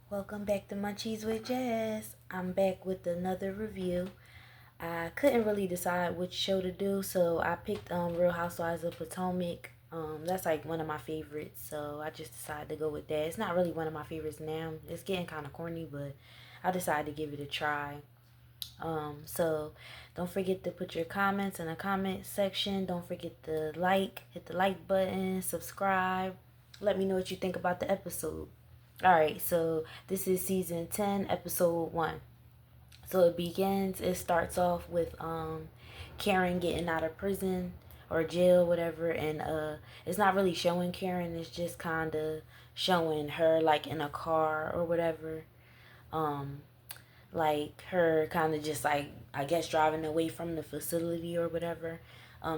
Welcome back to Munchies with Jazz. I'm back with another review. I couldn't really decide which show to do, so I picked Real Housewives of Potomac. That's like one of my favorites, so I just decided to go with that. It's not really one of my favorites now. It's getting kind of corny, but I decided to give it a try. So don't forget to put your comments in the comment section. Don't forget to hit the like button, subscribe. Let me know what you think about the episode. Alright, so this is season 10, episode 1. So it starts off with Karen getting out of prison or jail, whatever, and it's not really showing Karen, it's just kinda showing her like in a car or whatever. Um like her kind of just like I guess driving away from the facility or whatever.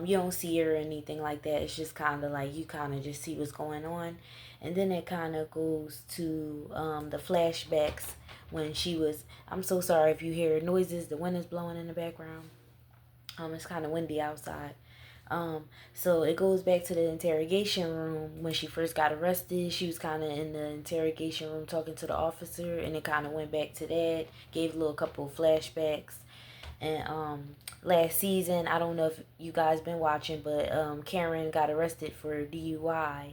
You don't see her or anything like that. It's just kind of like you kind of just see what's going on, and then it kind of goes to the flashbacks when she was. I'm so sorry if you hear noises. The wind is blowing in the background. It's kind of windy outside. Um, so it goes back to the interrogation room when she first got arrested. She was kind of in the interrogation room talking to the officer, and it kind of went back to that. Gave a little couple of flashbacks. And last season, I don't know if you guys been watching, but Karen got arrested for DUI.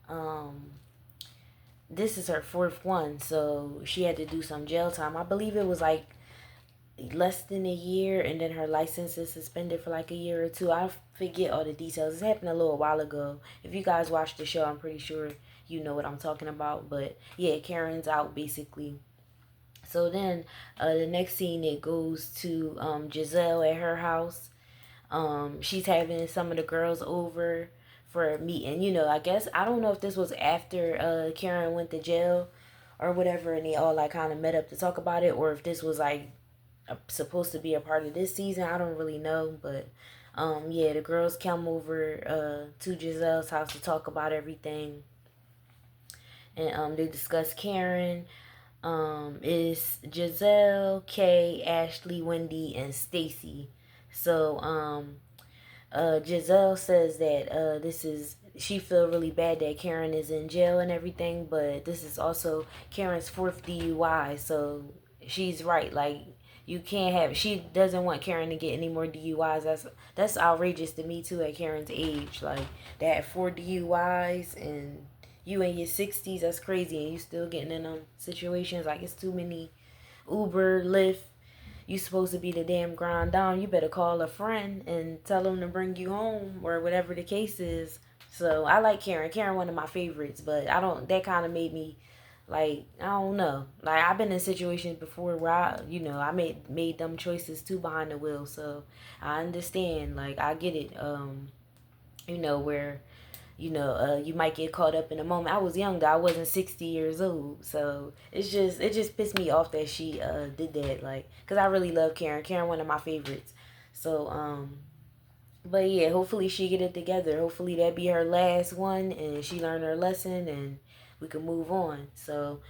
Um, this is her fourth one, so she had to do some jail time. I believe it was like less than a year, and then her license is suspended for like a year or two. I forget all the details. It happened a little while ago. If you guys watched the show, I'm pretty sure you know what I'm talking about. But yeah, Karen's out basically. So then the next scene, it goes to Giselle at her house. She's having some of the girls over for a meeting. I guess I don't know if this was after Karen went to jail or whatever, and they all like kind of met up to talk about it, or if this was like supposed to be a part of this season. I don't really know, but yeah, the girls come over to Giselle's house to talk about everything, and they discuss Karen. Is Giselle, Kay, Ashley, Wendy, and Stacy. So Giselle says that this is she feel really bad that Karen is in jail and everything, but this is also Karen's fourth DUI, so she's right. Like you can't have. She doesn't want Karen to get any more DUIs. That's outrageous to me too at Karen's age. Like they had 4 DUIs and you in your 60s. That's crazy, and you still getting in them situations. Like it's too many. Uber, Lyft, you supposed to be the damn grind down. You better call a friend and tell them to bring you home or whatever the case is. So I like Karen. Karen one of my favorites, but I don't. That kind of made me like I don't know. Like I've been in situations before where I made dumb choices too behind the wheel. So I understand. Like I get it. Where you might get caught up in a moment. I was young though. I wasn't 60 years old. So it just pissed me off that she did that. Like, cause I really love Karen. Karen, one of my favorites. So but yeah, hopefully she get it together. Hopefully that be her last one and she learn her lesson and we can move on. So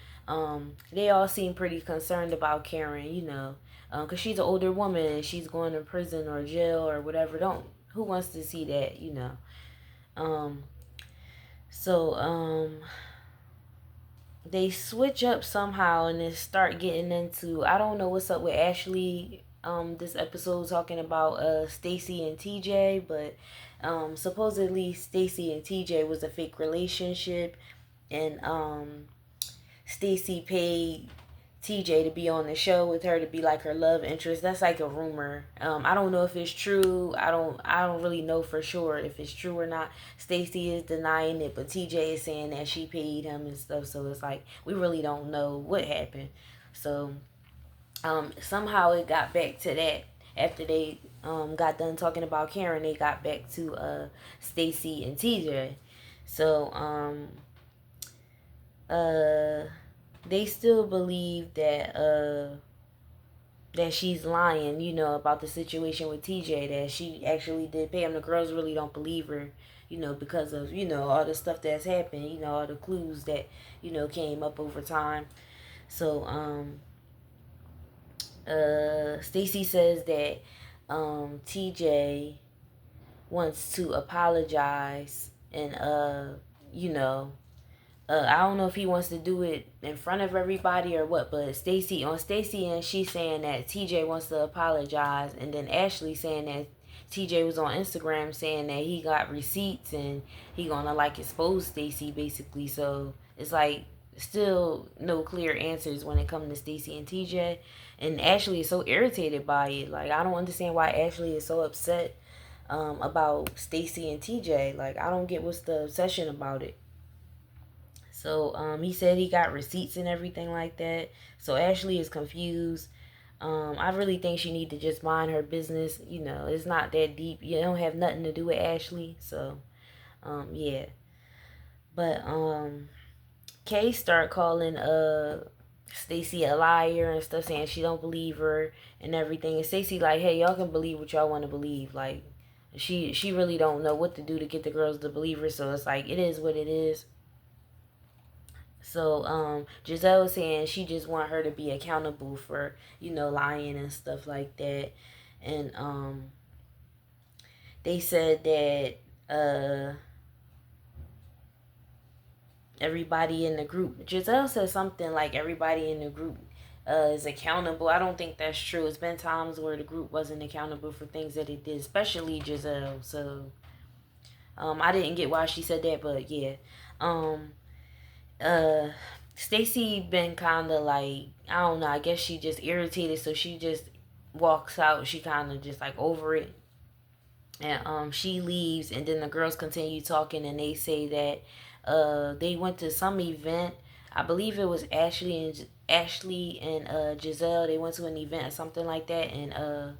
they all seem pretty concerned about Karen. Cause she's an older woman and she's going to prison or jail or whatever. Don't Who wants to see that? Um, so they switch up somehow and then start getting into I don't know what's up with Ashley. This episode talking about Stacy and TJ, but supposedly Stacy and TJ was a fake relationship, and Stacy paid TJ to be on the show with her to be like her love interest. That's like a rumor. I don't know if it's true. I don't really know for sure if it's true or not. Stacy is denying it, but TJ is saying that she paid him and stuff. So it's like we really don't know what happened. So somehow it got back to that after they got done talking about Karen. They got back to Stacy and TJ. So uh they still believe that she's lying, about the situation with TJ, that she actually did pay him. The girls really don't believe her, because of, all the stuff that's happened, all the clues that, came up over time. So, Stacy says that TJ wants to apologize and, you know, I don't know if he wants to do it in front of everybody or what, but Stacy and she's saying that TJ wants to apologize, and then Ashley saying that TJ was on Instagram saying that he got receipts and he gonna like expose Stacy basically. So it's like still no clear answers when it comes to Stacy and TJ, and Ashley is so irritated by it. Like I don't understand why Ashley is so upset about Stacy and TJ. Like I don't get what's the obsession about it. So he said he got receipts and everything like that. So Ashley is confused. I really think she need to just mind her business. You know, it's not that deep. You don't have nothing to do with Ashley. So yeah. But Kay start calling Stacy a liar and stuff, saying she don't believe her and everything. And Stacy like, hey, y'all can believe what y'all want to believe. Like she really don't know what to do to get the girls to believe her. So it's like it is what it is. So Giselle saying she just want her to be accountable for, you know, lying and stuff like that. And they said that everybody in the group, Giselle said something like everybody in the group is accountable. I don't think that's true. It's been times where the group wasn't accountable for things that it did, especially Giselle. So I didn't get why she said that, but yeah. Um uh Stacy been kind of like, I don't know, I guess she just irritated, so she just walks out. She kind of just like over it, and she leaves, and then the girls continue talking, and they say that they went to some event. I believe it was Ashley and Giselle. They went to an event or something like that, and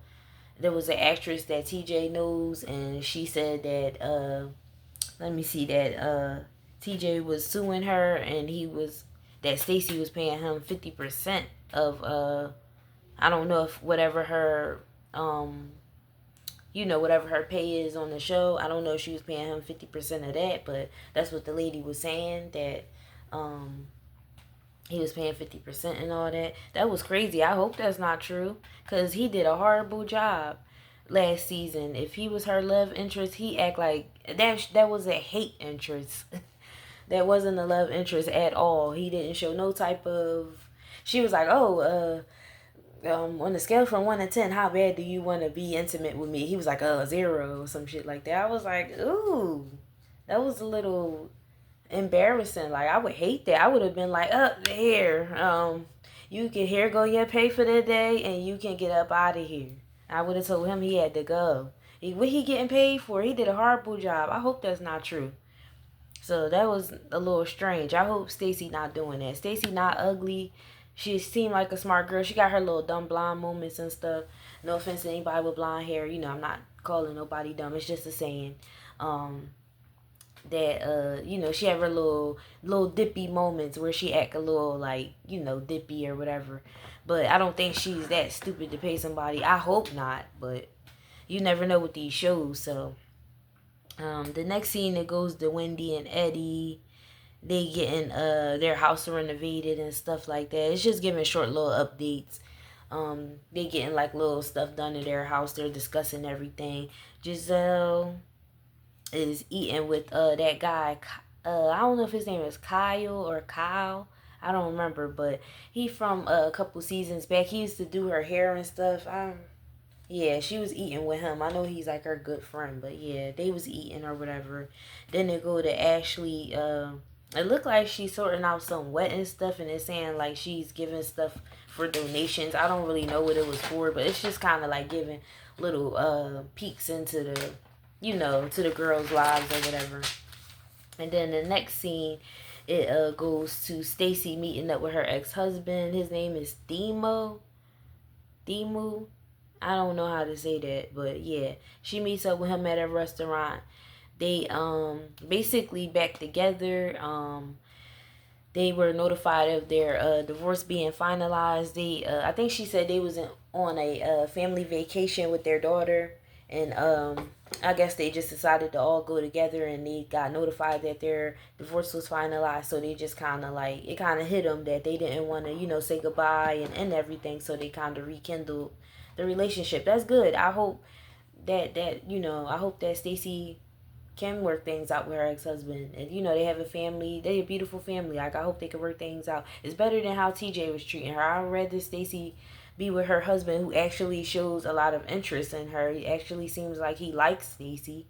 there was an actress that TJ knows, and she said that let me see, that TJ was suing her, and he was, that Stacy was paying him 50% of I don't know if whatever her you know, whatever her pay is on the show. I don't know if she was paying him 50% of that, but that's what the lady was saying, that um he was paying 50% and all that. That was crazy. I hope that's not true, cuz he did a horrible job last season. If he was her love interest, he act like that was a hate interest. That wasn't a love interest at all. He didn't show no type of. She was like, "Oh, on the scale from 1 to 10, how bad do you want to be intimate with me?" He was like, "0," or some shit like that. I was like, "Ooh, that was a little embarrassing." Like I would hate that. I would have been like, "Up here, you can, here go your pay for the day, and you can get up out of here." I would have told him he had to go. What he getting paid for? He did a horrible job. I hope that's not true. So that was a little strange. I hope Stacy not doing that. Stacy not ugly. She seemed like a smart girl. She got her little dumb blonde moments and stuff. No offense to anybody with blonde hair. You know, I'm not calling nobody dumb. It's just a saying. Um, that you know, she have her little dippy moments where she act a little like, you know, dippy or whatever. But I don't think she's that stupid to pay somebody. I hope not, but you never know with these shows. So the next scene, it goes to Wendy and Eddie. They getting their house renovated and stuff like that. It's just giving short little updates. They getting like little stuff done in their house. They're discussing everything. Giselle is eating with that guy. I don't know if his name is Kyle or Kyle. I don't remember, but he from a couple seasons back. He used to do her hair and stuff. Yeah, she was eating with him. I know he's like her good friend, but yeah, they was eating or whatever. Then they go to Ashley. It looked like she's sorting out some wedding stuff, and it's saying like she's giving stuff for donations. I don't really know what it was for, but it's just kind of like giving little peeks into the, you know, to the girls' lives or whatever. And then the next scene, it goes to Stacy meeting up with her ex-husband. His name is Demu. I don't know how to say that, but yeah, she meets up with him at a restaurant. They basically back together. They were notified of their divorce being finalized. They I think she said they was on a family vacation with their daughter, and I guess they just decided to all go together, and they got notified that their divorce was finalized. So they just kind of like, it kind of hit them that they didn't want to, you know, say goodbye and end everything. So they kind of rekindled the relationship. That's good. I hope that you know, I hope that Stacy can work things out with her ex-husband, and they have a family. They a beautiful family. Like, I hope they can work things out. It's better than how TJ was treating her. I'd rather Stacy be with her husband, who actually shows a lot of interest in her. He actually seems like he likes Stacy.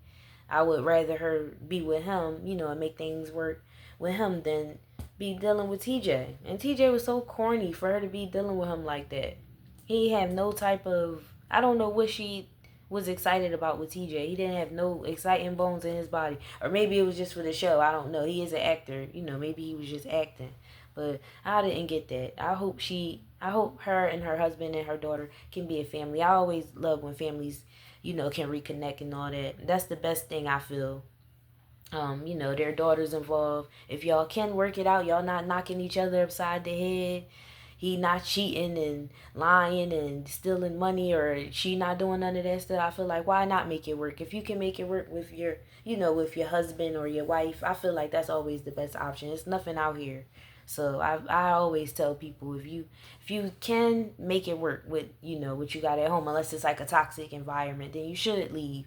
I would rather her be with him, and make things work with him than be dealing with TJ. And TJ was so corny for her to be dealing with him like that. He had no type of, I don't know what she was excited about with TJ. He didn't have no exciting bones in his body. Or maybe it was just for the show. I don't know. He is an actor. Maybe he was just acting. But I didn't get that. I hope her and her husband and her daughter can be a family. I always love when families, can reconnect and all that. That's the best thing, I feel. Their daughters involved. If y'all can work it out, y'all not knocking each other upside the head. He not cheating and lying and stealing money, or she not doing none of that stuff. I feel like, why not make it work? If you can make it work with with your husband or your wife, I feel like that's always the best option. It's nothing out here. So I always tell people, if you can make it work with what you got at home, unless it's like a toxic environment, then you should leave.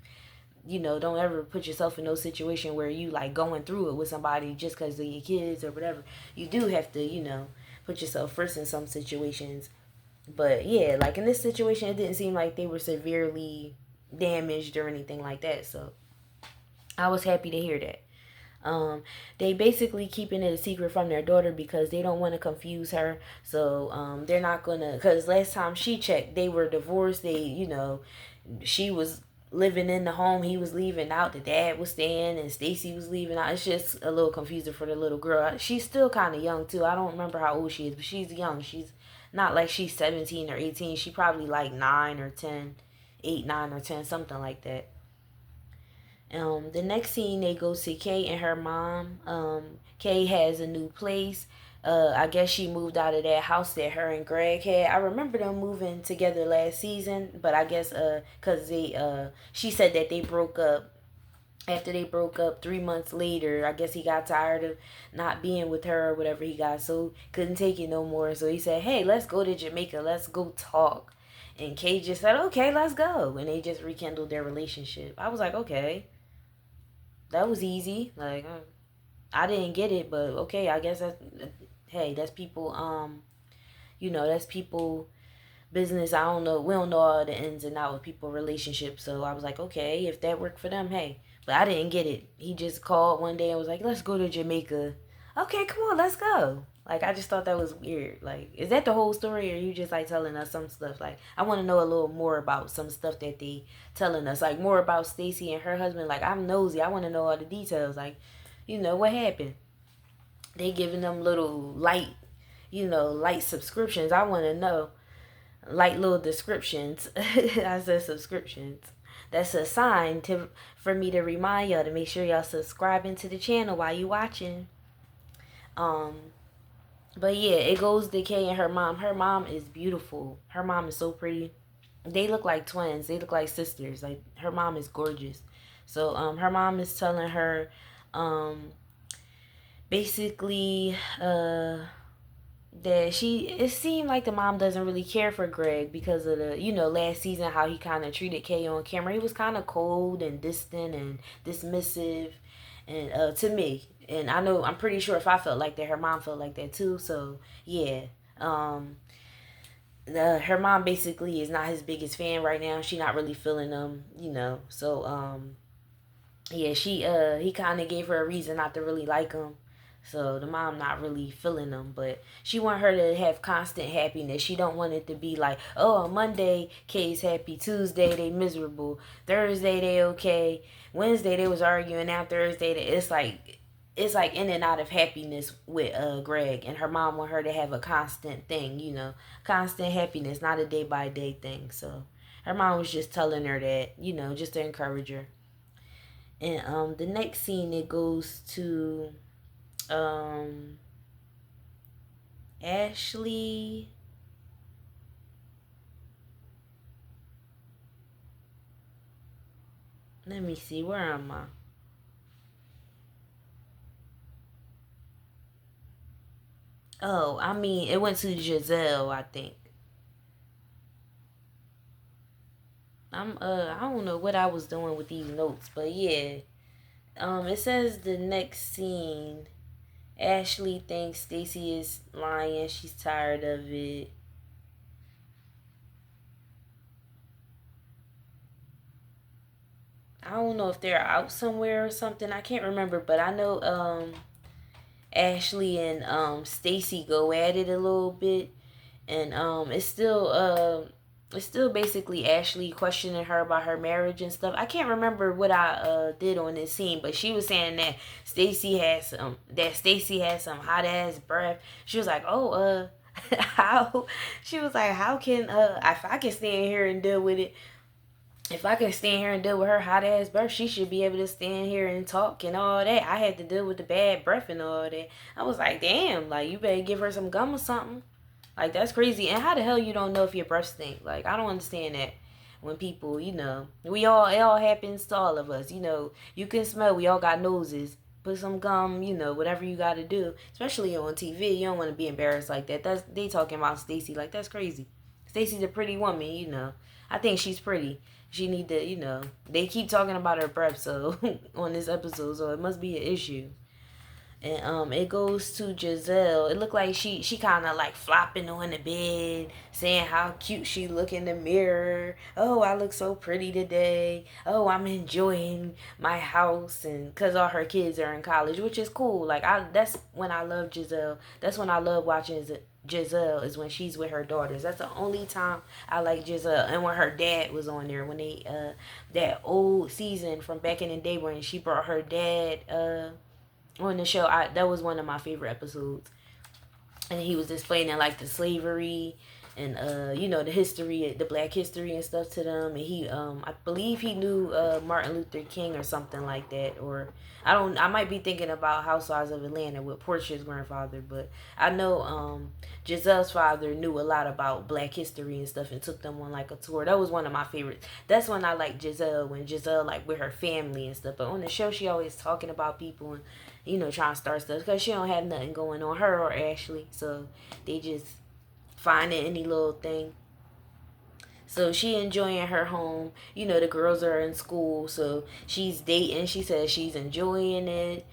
Don't ever put yourself in no situation where you like going through it with somebody just because of your kids or whatever. You do have to, put yourself first in some situations. But yeah, like in this situation, it didn't seem like they were severely damaged or anything like that. So I was happy to hear that. They basically keeping it a secret from their daughter because they don't want to confuse her. So they're not gonna. Because last time she checked, they were divorced. She was living in the home, he was leaving out, the dad was staying, and Stacy was leaving out. It's just a little confusing for the little girl. She's still kind of young too. I don't remember how old she is, but she's young. She's not like she's 17 or 18. She probably like 9 or 10, 8, 9 or 10, something like that. The next scene, they go to Kay and her mom. Kay has a new place. I guess she moved out of that house that her and Greg had. I remember them moving together last season, but I guess cause she said that they broke up. After they broke up 3 months later, I guess he got tired of not being with her or whatever. He got so couldn't take it no more. So he said, "Hey, let's go to Jamaica. Let's go talk." And Kay just said, "Okay, let's go." And they just rekindled their relationship. I was like, okay, that was easy. Like, I didn't get it, but okay, I guess that's, hey, that's people. That's people business. I don't know. We don't know all the ins and outs of people relationships. So I was like, okay, if that worked for them, hey. But I didn't get it. He just called one day and was like, let's go to Jamaica. Okay, come on, let's go. Like, I just thought that was weird. Like, is that the whole story, or are you just like telling us some stuff? Like, I want to know a little more about some stuff that they telling us, like more about Stacy and her husband. Like, I'm nosy. I want to know all the details. Like, what happened? They giving them little light, light subscriptions. I want to know light little descriptions. I said subscriptions. That's a sign for me to remind y'all to make sure y'all subscribing to the channel while you watching. Um, but yeah, it goes to Kay and her mom. Her mom is beautiful. Her mom is so pretty. They look like twins. They look like sisters. Like, her mom is gorgeous. So her mom is telling her um basically that it seemed like the mom doesn't really care for Greg because of the last season, how he kind of treated Kay on camera. He was kind of cold and distant and dismissive, and to me. And I'm pretty sure if I felt like that, her mom felt like that too. So yeah, um her mom basically is not his biggest fan right now. She not really feeling him. So yeah, he kind of gave her a reason not to really like him. So the mom not really feeling them, but she want her to have constant happiness. She don't want it to be like, oh, on Monday Kay's happy, Tuesday they miserable, Thursday they okay, Wednesday they was arguing, now Thursday it's like in and out of happiness with Greg. And her mom want her to have a constant thing, constant happiness, not a day by day thing. So her mom was just telling her that, just to encourage her. And the next scene, it goes to um Ashley. Let me see, where am I? Oh, I mean, it went to Giselle, I think. I don't know what I was doing with these notes, but yeah. It says the next scene. Ashley thinks Stacy is lying. She's tired of it. I don't know if they're out somewhere or something. I can't remember, but I know Ashley and Stacy go at it a little bit, and it's still basically Ashley questioning her about her marriage and stuff. I can't remember what I did on this scene, but she was saying that Stacy had some hot ass breath. She was like, "Oh, how?" She was like, "How can if I can stand here and deal with it, if I can stand here and deal with her hot ass breath, she should be able to stand here and talk and all that. I had to deal with the bad breath and all that." I was like, damn, like you better give her some gum or something. Like that's crazy. And how the hell you don't know if your breath stink? Like I don't understand that. When people, it all happens to all of us. You can smell. We all got noses. Put some gum. Whatever you got to do. Especially on TV, you don't want to be embarrassed like that. They talking about Stacy like that's crazy. Stacy's a pretty woman. I think she's pretty. She need to. They keep talking about her breath so on this episode, so it must be an issue. And it goes to Giselle. It looked like she kind of like flopping on the bed, saying how cute she look in the mirror. Oh, I look so pretty today. Oh, I'm enjoying my house, and cause all her kids are in college, which is cool. Like that's when I love Giselle. That's when I love watching Giselle is when she's with her daughters. That's the only time I like Giselle. And when her dad was on there, when they that old season from back in the day when she brought her dad on the show, that was one of my favorite episodes. And he was explaining like the slavery and the history, the black history and stuff to them. And he I believe he knew Martin Luther King or something like that. Or I might be thinking about Housewives of Atlanta with Portia's grandfather, but I know Giselle's father knew a lot about black history and stuff and took them on like a tour. That was one of my favorites. That's when I like Giselle, when Giselle like with her family and stuff. But on the show she always talking about people and trying to start stuff because she don't have nothing going on, her or Ashley. So they just finding any little thing. So she enjoying her home. The girls are in school, so she's dating. She says she's enjoying it.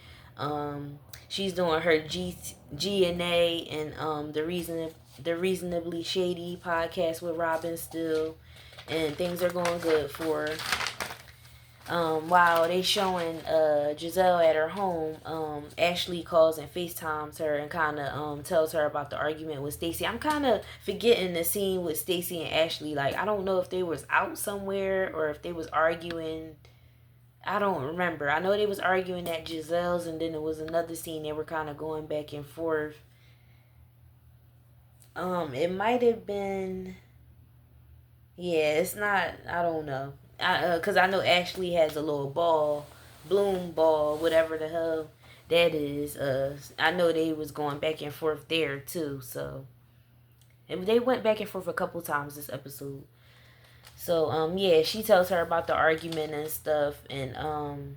She's doing her GNA and the reasonably shady podcast with Robin still, and things are going good for her. While they showing Giselle at her home, Ashley calls and FaceTimes her and kind of tells her about the argument with Stacy. I'm kind of forgetting the scene with Stacy and Ashley. Like I don't know if they was out somewhere or if they was arguing. I don't remember. I know they was arguing at Giselle's, and then there was another scene they were kind of going back and forth. It might have been. Yeah, it's not. I don't know. Cause I know Ashley has a little ball, bloom ball, whatever the hell that is. I know they was going back and forth there too. So, and they went back and forth a couple times this episode. So, yeah, she tells her about the argument and stuff, and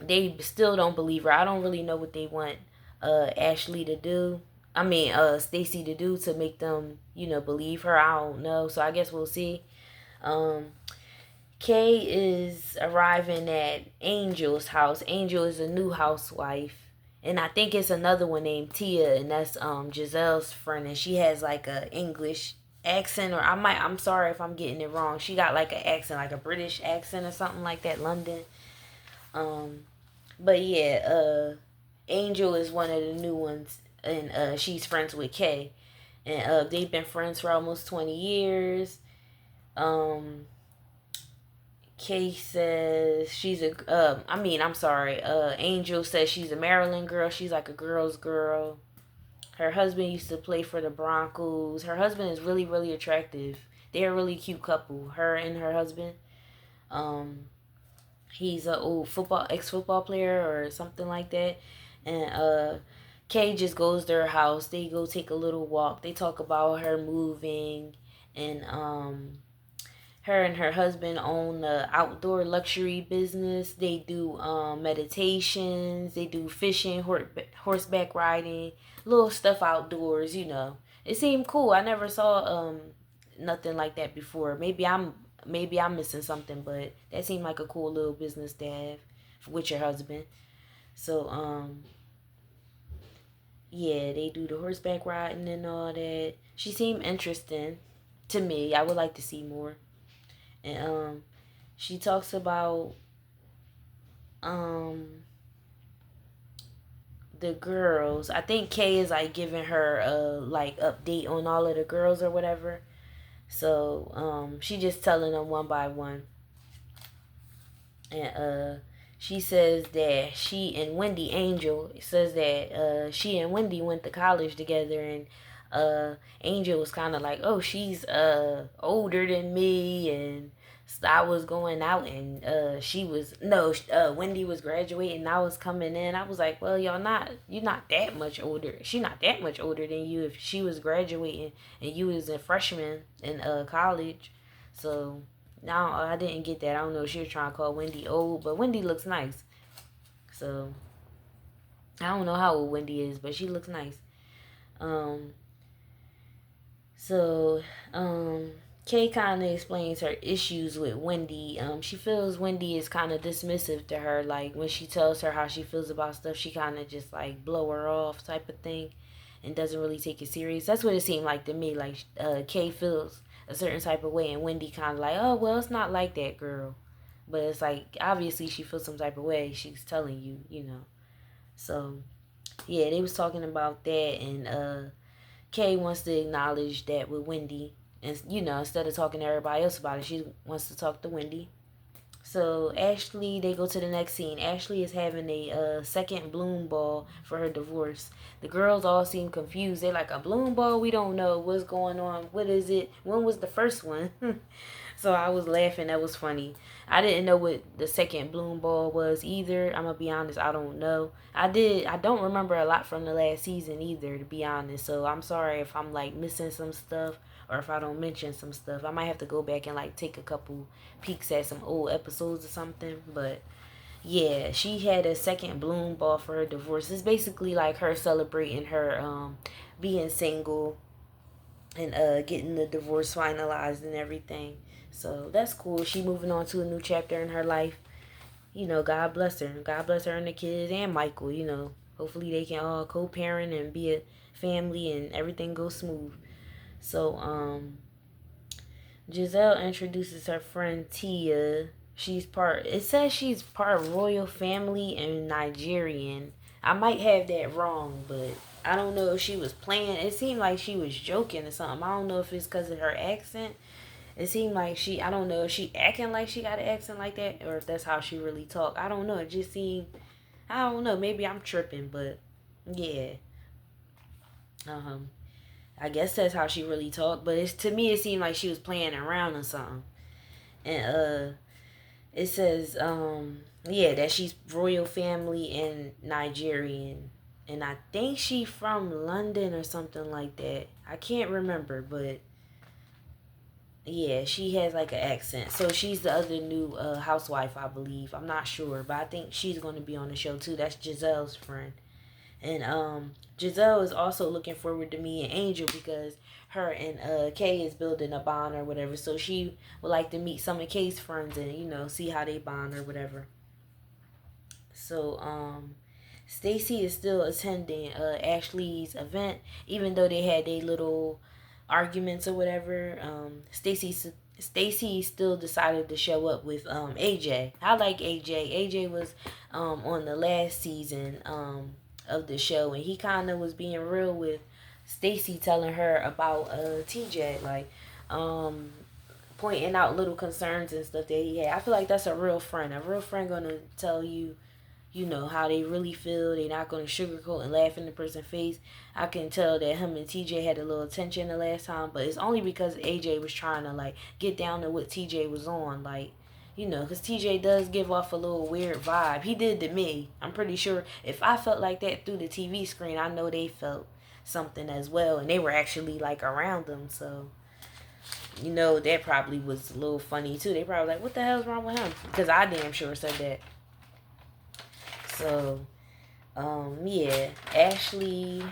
they still don't believe her. I don't really know what they want Ashley to do. I mean, Stacy to do to make them, believe her. I don't know. So I guess we'll see. Um, Kay is arriving at Angel's house. Angel is a new housewife. And I think it's another one named Tia, and that's Giselle's friend, and she has like a English accent, or I'm sorry if I'm getting it wrong. She got like an accent, like a British accent or something like that, London. Um but yeah, Angel is one of the new ones, and she's friends with Kay. And they've been friends for almost 20 years. Um Kay says she's I'm sorry. Angel says she's a Maryland girl. She's like a girl's girl. Her husband used to play for the Broncos. Her husband is really, really attractive. They're a really cute couple. Her and her husband. Um, he's a old ex-football player or something like that. And Kay just goes to her house. They go take a little walk. They talk about her moving, and her and her husband own the outdoor luxury business. They do meditations. They do fishing, horseback riding, little stuff outdoors. It seemed cool. I never saw nothing like that before. Maybe I'm missing something, but that seemed like a cool little business to have. with your husband. So yeah, they do the horseback riding and all that. She seemed interesting to me. I would like to see more. And she talks about um the girls. I think Kay is like giving her a like update on all of the girls or whatever. So she just telling them one by one. And she says that she and Wendy Angel says that she and Wendy went to college together, and Angel was kind of like, oh, she's older than me, and I was going out, and she was no Wendy was graduating, I was coming in. I was like, well, you're not that much older. She not that much older than you if she was graduating and you was a freshman in college. So now I didn't get that. I don't know if she was trying to call Wendy old, but Wendy looks nice. So I don't know how old Wendy is, but she looks nice. Um, so Kay kind of explains her issues with Wendy. She feels Wendy is kind of dismissive to her. Like when she tells her how she feels about stuff, she kind of just like blow her off type of thing, and doesn't really take it serious. That's what it seemed like to me. Like Kay feels a certain type of way, and Wendy kind of like, oh well, it's not like that, girl. But it's like obviously she feels some type of way. She's telling you, you know. So yeah, they was talking about that, and Kay wants to acknowledge that with Wendy, and you know, instead of talking to everybody else about it, she wants to talk to Wendy. So Ashley, they go to the next scene. Ashley is having a second bloom ball for her divorce. The girls all seem confused. They're like, a bloom ball? We don't know what's going on. What is it? When was the first one? So I was laughing. That was funny. I didn't know what the second bloom ball was either. I'm gonna be honest. I don't know. I don't remember a lot from the last season either, to be honest. So I'm sorry if I'm like missing some stuff or if I don't mention some stuff. I might have to go back and like take a couple peeks at some old episodes or something. But yeah, she had a second bloom ball for her divorce. It's basically like her celebrating her being single and getting the divorce finalized and everything. So that's cool. She moving on to a new chapter in her life. You know, God bless her. God bless her and the kids and Michael, you know. Hopefully they can all co-parent and be a family and everything goes smooth. So Giselle introduces her friend Tia. It says she's part royal family and Nigerian. I might have that wrong, but I don't know if she was playing. It seemed like she was joking or something. I don't know if it's because of her accent. It seemed like I don't know if she acting like she got an accent like that or if that's how she really talk. I don't know. It just seemed, I don't know. Maybe I'm tripping, but yeah. Um, I guess that's how she really talked. But to me, it seemed like she was playing around or something. And it says yeah, that she's royal family and Nigerian, and I think she from London or something like that. I can't remember, but yeah, she has like an accent. So she's the other new housewife, I believe. I'm not sure, but I think she's going to be on the show too. That's Giselle's friend. And Giselle is also looking forward to meeting Angel because her and Kay is building a bond or whatever. So she would like to meet some of Kay's friends and, you know, see how they bond or whatever. So Stacy is still attending Ashley's event, even though they had their little arguments or whatever. Stacy still decided to show up with AJ. I like AJ. AJ was on the last season of the show, and he kind of was being real with Stacy, telling her about TJ, like pointing out little concerns and stuff that he had. I feel like that's a real friend. A real friend gonna tell you, you know, how they really feel. They're not going to sugarcoat and laugh in the person's face. I can tell that him and TJ had a little tension the last time, but it's only because AJ was trying to, like, get down to what TJ was on. Like, you know, because TJ does give off a little weird vibe. He did to me. I'm pretty sure if I felt like that through the TV screen, I know they felt something as well. And they were actually, like, around them. So, you know, that probably was a little funny, too. They probably like, what the hell's wrong with him? Because I damn sure said that. So, yeah, Ashley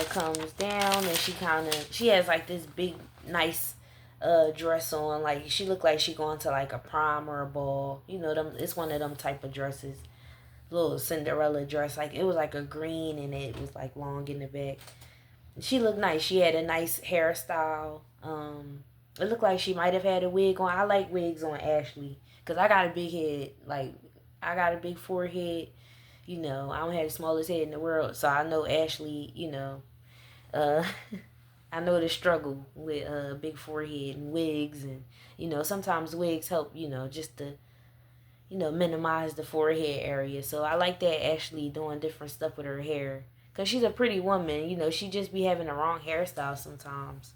comes down and she has like this big, nice dress on. Like she looked like she going to like a prom or a ball. You know them. It's one of them type of dresses. Little Cinderella dress. Like it was like a green and it was like long in the back. She looked nice. She had a nice hairstyle. It looked like she might have had a wig on. I like wigs on Ashley because I got a big head. Like I got a big forehead. You know, I don't have the smallest head in the world, so I know Ashley. You know, uh, I know the struggle with big forehead and wigs, and you know sometimes wigs help. You know, just to minimize the forehead area. So I like that Ashley doing different stuff with her hair. Because she's a pretty woman. You know, she just be having the wrong hairstyle sometimes.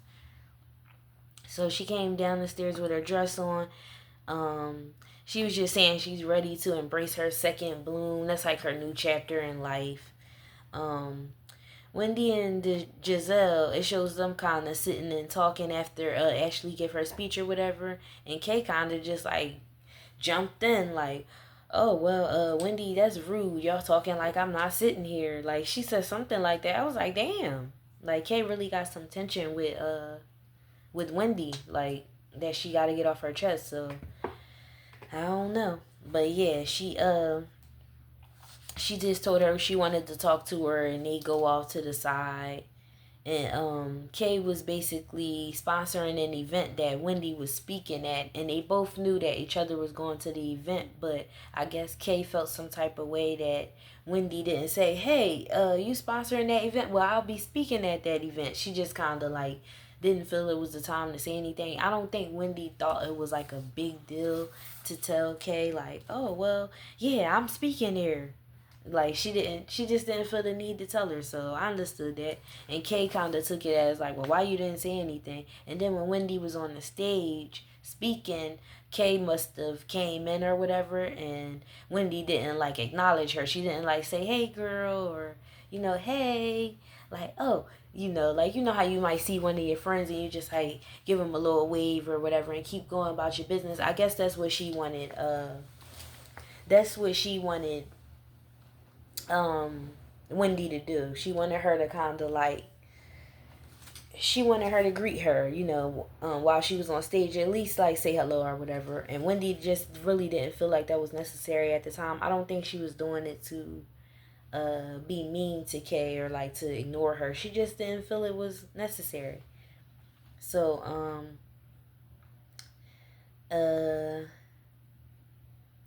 So she came down the stairs with her dress on. She was just saying she's ready to embrace her second bloom. That's like her new chapter in life. Um, Wendy and Giselle, it shows them kind of sitting and talking after Ashley gave her speech or whatever. And Kay kind of just like jumped in like, oh well, Wendy, that's rude, y'all talking like I'm not sitting here. Like she said something like that. I was like, damn, like Kay really got some tension with Wendy, like that she got to get off her chest. So I don't know, but yeah, she just told her she wanted to talk to her and they go off to the side. And Kay was basically sponsoring an event that Wendy was speaking at, and they both knew that each other was going to the event, but I guess Kay felt some type of way that Wendy didn't say, hey, you sponsoring that event? Well, I'll be speaking at that event. She just kind of like didn't feel it was the time to say anything. I don't think Wendy thought it was like a big deal to tell Kay like, oh well, yeah, I'm speaking there. Like she just didn't feel the need to tell her. So I understood that. And Kay kind of took it as like, well, why you didn't say anything? And then when Wendy was on the stage speaking, Kay must have came in or whatever, and Wendy didn't like acknowledge her. She didn't like say, hey girl, or hey, like, oh, like how you might see one of your friends and you just like give them a little wave or whatever and keep going about your business. I guess that's what she wanted. That's what she wanted Wendy to do. She wanted her to kind of like, she wanted her to greet her, while she was on stage, at least like say hello or whatever. And Wendy just really didn't feel like that was necessary at the time. I don't think she was doing it to be mean to Kay or like to ignore her. She just didn't feel it was necessary. So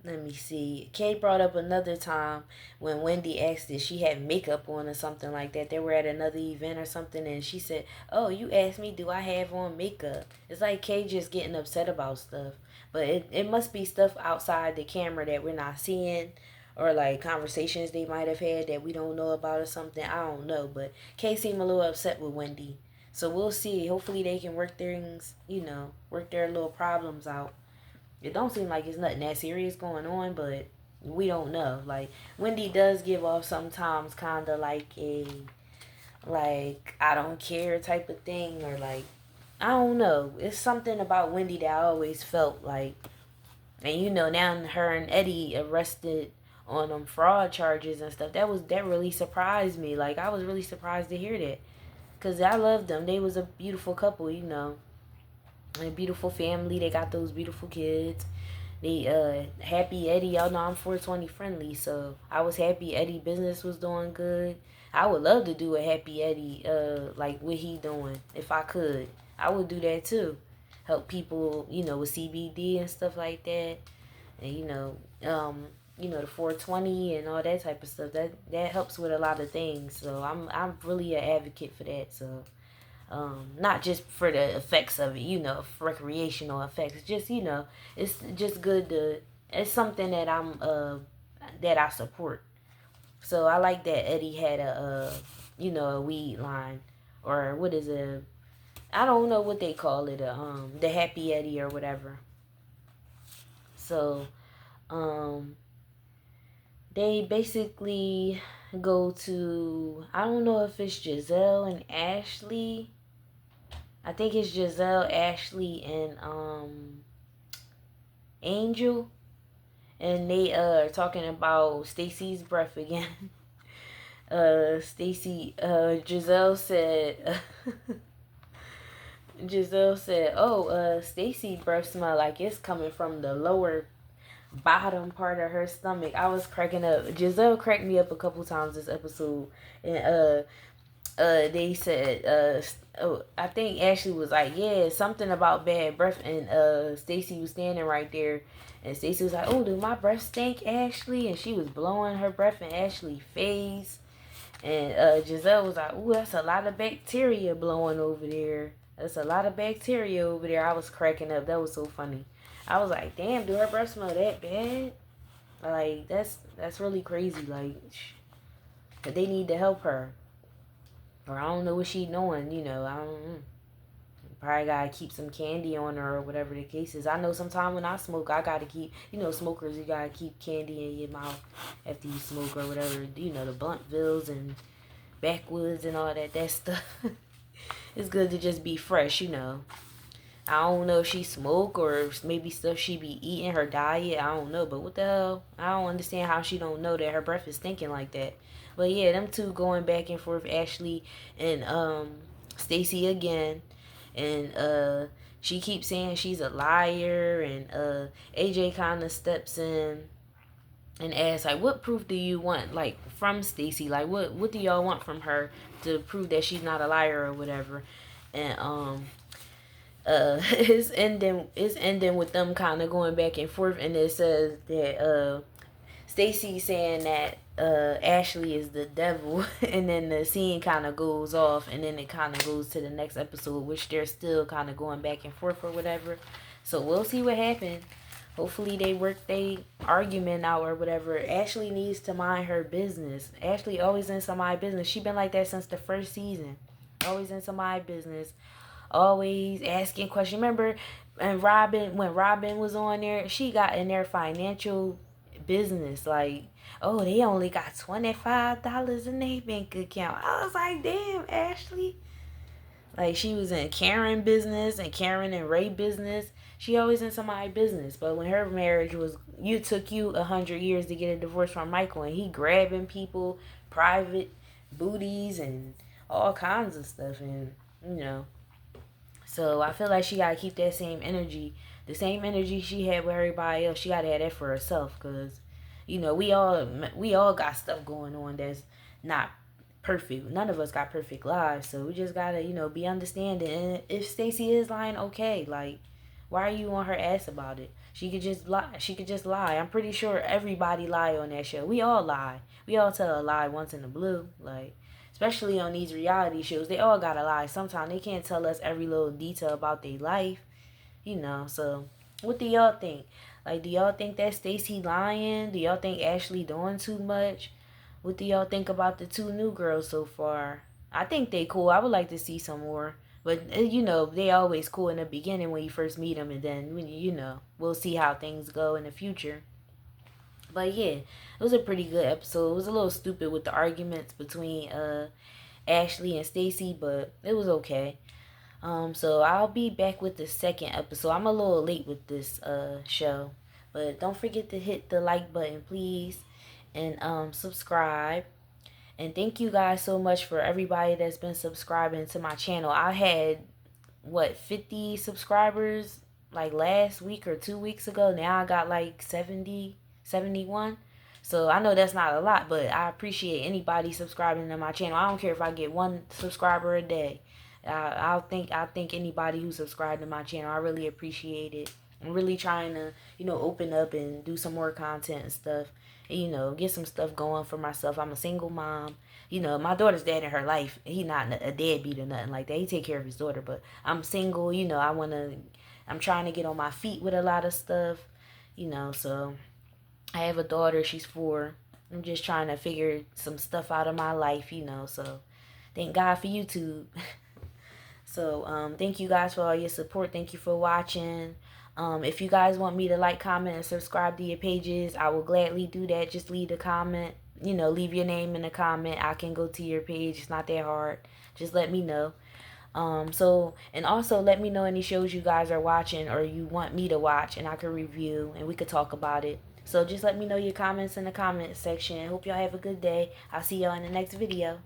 let me see. Kay brought up another time when Wendy asked if she had makeup on or something like that. They were at another event or something, and she said, oh, you asked me, do I have on makeup? It's like Kay just getting upset about stuff. But it must be stuff outside the camera that we're not seeing, or like conversations they might have had that we don't know about or something. I don't know. But Kay seemed a little upset with Wendy. So we'll see. Hopefully they can work things, work their little problems out. It don't seem like it's nothing that serious going on, but we don't know. Like Wendy does give off sometimes kind of like a I don't care type of thing, or like I don't know. It's something about Wendy that I always felt like, and now her and Eddie arrested on them fraud charges and stuff. That really surprised me. Like I was really surprised to hear that, cause I loved them. They was a beautiful couple, a beautiful family. They got those beautiful kids. They happy Eddie, y'all know I'm 420 friendly, so I was happy Eddie business was doing good. I would love to do a happy Eddie like what he doing if I could. I would do that too. Help people, with CBD and stuff like that. And the 420 and all that type of stuff. That helps with a lot of things. So I'm really an advocate for that. So not just for the effects of it, for recreational effects. Just it's just good to. It's something that that I support. So I like that Eddie had a weed line, or what is it? I don't know what they call it. The Happy Eddie or whatever. So, they basically go to. I don't know if it's Giselle and Ashley. I think it's Giselle, Ashley, and Angel, and they are talking about Stacy's breath again. Giselle said Giselle said, "Oh, Stacy breath smell like it's coming from the lower bottom part of her stomach." I was cracking up. Giselle cracked me up a couple times this episode, and they said, oh, I think Ashley was like, yeah, something about bad breath, and Stacy was standing right there, and Stacy was like, oh, do my breath stink, Ashley? And she was blowing her breath in Ashley's face, and Giselle was like, oh, that's a lot of bacteria blowing over there. That's a lot of bacteria over there. I was cracking up. That was so funny. I was like, damn, do her breath smell that bad? Like, that's really crazy. Like, but they need to help her. Or I don't know what she doing, I don't know. Probably gotta keep some candy on her or whatever the case is. I know sometimes when I smoke, I gotta keep, smokers, you gotta keep candy in your mouth after you smoke or whatever. The Bluntvilles and backwoods and all that stuff. It's good to just be fresh. I don't know if she smoke or maybe stuff she be eating, her diet. I don't know, but what the hell? I don't understand how she don't know that her breath is stinking like that. But yeah, them two going back and forth, Ashley and Stacy again, and she keeps saying she's a liar, and AJ kind of steps in and asks like, what proof do you want, like, from Stacy? Like, what do y'all want from her to prove that she's not a liar or whatever? And it's ending with them kind of going back and forth, and it says that Stacy saying that Ashley is the devil, and then the scene kind of goes off, and then it kind of goes to the next episode, which they're still kind of going back and forth or whatever. So we'll see what happens. Hopefully they work their argument out or whatever. Ashley needs to mind her business. Ashley always in somebody's business. She been like that since the first season. Always in somebody's business. Always asking questions. Remember, and when Robin was on there, she got in their financial business. Like, oh, they only got $25 in their bank account. I was like, damn, Ashley. Like, she was in Karen business and Karen and Ray business. She always in somebody's business. But when her marriage was, took you 100 years to get a divorce from Michael, and he grabbing people, private booties and all kinds of stuff, and so I feel like she gotta keep that same energy, the same energy she had with everybody else. She gotta have that for herself, cause we all got stuff going on that's not perfect. None of us got perfect lives, so we just gotta be understanding. And if Stacey is lying, okay, like, why are you on her ass about it? She could just lie. She could just lie. I'm pretty sure everybody lie on that show. We all lie. We all tell a lie once in the blue, like. Especially on these reality shows, they all gotta lie. Sometimes they can't tell us every little detail about their life, So, what do y'all think? Like, do y'all think that Stacey lying? Do y'all think Ashley doing too much? What do y'all think about the two new girls so far? I think they cool. I would like to see some more. But, they always cool in the beginning when you first meet them. And then, we'll see how things go in the future. But yeah, it was a pretty good episode. It was a little stupid with the arguments between Ashley and Stacy, but it was okay. So I'll be back with the second episode. I'm a little late with this show, but don't forget to hit the like button, please, and subscribe. And thank you guys so much for everybody that's been subscribing to my channel. I had 50 subscribers like last week or 2 weeks ago. Now I got like 71. So I know that's not a lot, but I appreciate anybody subscribing to my channel. I don't care if I get one subscriber a day. I think anybody who subscribed to my channel, I really appreciate it. I'm really trying to, open up and do some more content and stuff. And, get some stuff going for myself. I'm a single mom. My daughter's dad in her life. He not a deadbeat or nothing like that. He take care of his daughter, but I'm single. I'm trying to get on my feet with a lot of stuff. So I have a daughter. She's 4. I'm just trying to figure some stuff out of my life, so thank God for YouTube. So thank you guys for all your support. Thank you for watching. If you guys want me to like, comment, and subscribe to your pages, I will gladly do that. Just leave a comment. Leave your name in the comment. I can go to your page. It's not that hard. Just let me know. And also let me know any shows you guys are watching or you want me to watch, and I could review and we could talk about it. So just let me know your comments in the comment section. Hope y'all have a good day. I'll see y'all in the next video.